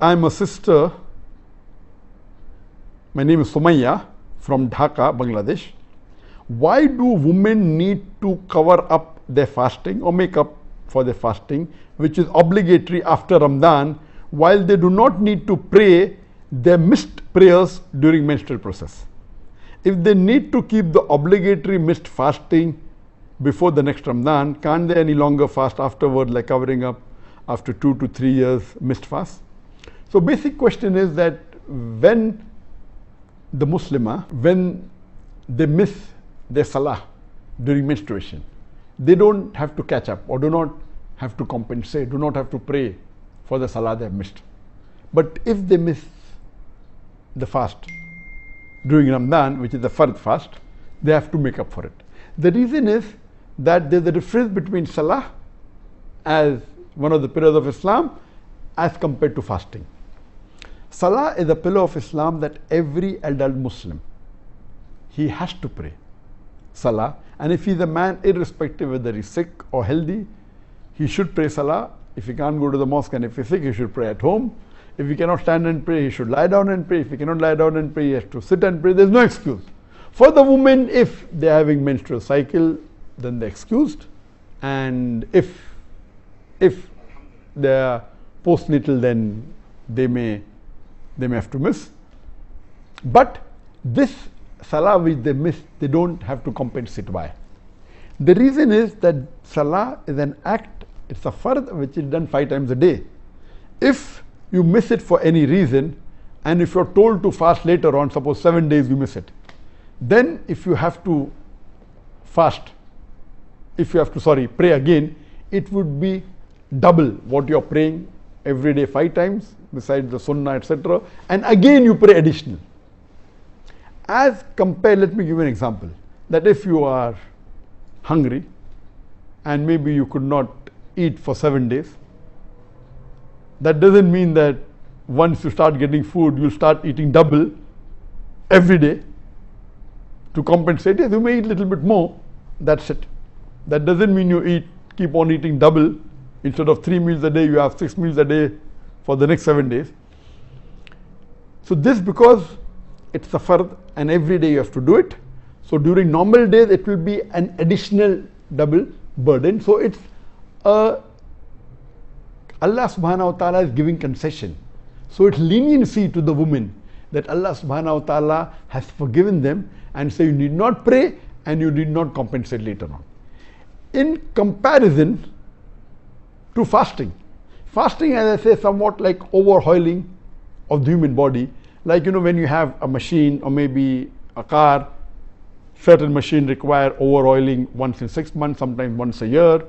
I'm a sister. My name is Sumayya from Dhaka, Bangladesh. Why do women need to cover up their fasting or make up for their fasting, which is obligatory after Ramadan, while they do not need to pray their missed prayers during menstrual process? If they need to keep the obligatory missed fasting before the next Ramadan, can't they any longer fast afterward, like covering up after 2 to 3 years missed fast? So basic question is that when the Muslimah, when they miss their salah during menstruation, they don't have to catch up or do not have to compensate, do not have to pray for the salah they have missed. But if they miss the fast during Ramadan, which is the fard fast, they have to make up for it. The reason is that there is a difference between salah as one of the pillars of Islam as compared to fasting. Salah is a pillar of Islam that every adult Muslim, he has to pray salah, and if he's a man, irrespective whether he's sick or healthy, he should pray salah. If he can't go to the mosque and if he's sick, he should pray at home. If he cannot stand and pray, he should lie down and pray. If he cannot lie down and pray, he has to sit and pray. There's no excuse. For the women, if they're having menstrual cycle, then they're excused, and if they're postnatal, then they may have to miss. But this salah which they miss, they don't have to compensate. Why? The reason is that salah is an act, it's a fard which is done 5 times a day. If you miss it for any reason, and if you're told to fast later on, suppose 7 days you miss it, then if you have to fast, if you have to pray again, it would be double what you're praying every day 5 times besides the sunnah, etc., and again you pray additional. As compared, let me give you an example, that if you are hungry and maybe you could not eat for 7 days, that doesn't mean that once you start getting food, you'll start eating double every day to compensate. Yes, you may eat a little bit more, that's it. That doesn't mean you keep on eating double. Instead of 3 meals a day, you have 6 meals a day for the next 7 days. So this, because it's a fard and every day you have to do it, so during normal days it will be an additional double burden. So it's Allah subhanahu wa ta'ala is giving concession. So it's leniency to the women that Allah subhanahu wa ta'ala has forgiven them, and so you need not pray and you need not compensate later on. In comparison to fasting, fasting, as I say, somewhat like overhauling of the human body. Like, when you have a machine or maybe a car, certain machines require overhauling once in 6 months, sometimes once a year.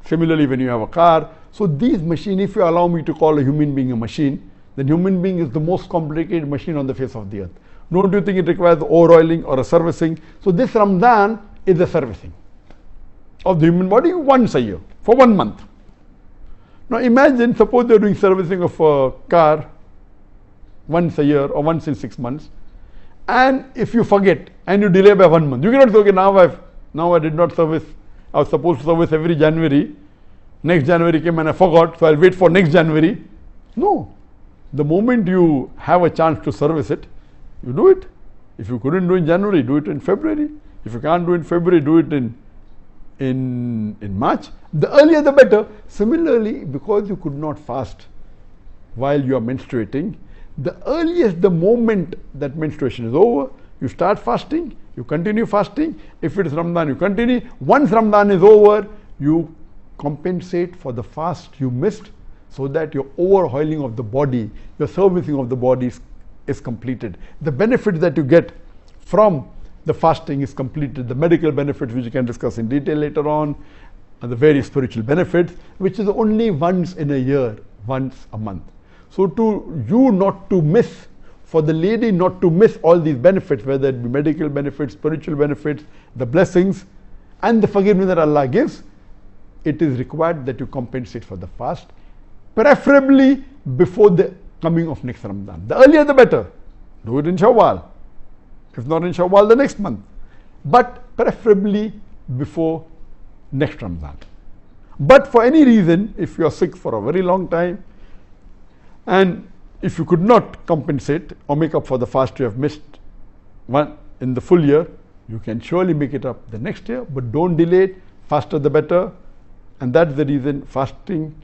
Similarly, when you have a car. So these machines, if you allow me to call a human being a machine, then human being is the most complicated machine on the face of the earth. Don't you think it requires overhauling or a servicing? So this Ramadan is a servicing of the human body once a year, for 1 month. Now imagine, suppose they're doing servicing of a car once a year or once in 6 months, and if you forget and you delay by 1 month, you cannot say, okay, now I did not service, I was supposed to service every January, next January came and I forgot, so I'll wait for next January. No. The moment you have a chance to service it, you do it. If you couldn't do in January, do it in February. If you can't do in February, do it in March. The earlier the better. Similarly, because you could not fast while you are menstruating, the earliest, the moment that menstruation is over, you start fasting, you continue fasting. If it is Ramadan, you continue. Once Ramadan is over, you compensate for the fast you missed, so that your overhauling of the body, your servicing of the body is completed. The benefits that you get from the fasting is completed. The medical benefits, which you can discuss in detail later on, and the various spiritual benefits, which is only once in a year, once a month. So to you not to miss, for the lady not to miss all these benefits, whether it be medical benefits, spiritual benefits, the blessings, and the forgiveness that Allah gives, it is required that you compensate for the fast, preferably before the coming of next Ramadan. The earlier the better. Do it in Shawwal. If not in Shawwal, the next month. But preferably before next Ramadan. But for any reason, if you are sick for a very long time and if you could not compensate or make up for the fast you have missed one in the full year, you can surely make it up the next year, but don't delay it. Faster the better. And that's the reason fasting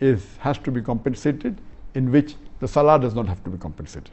has to be compensated, in which the salah does not have to be compensated.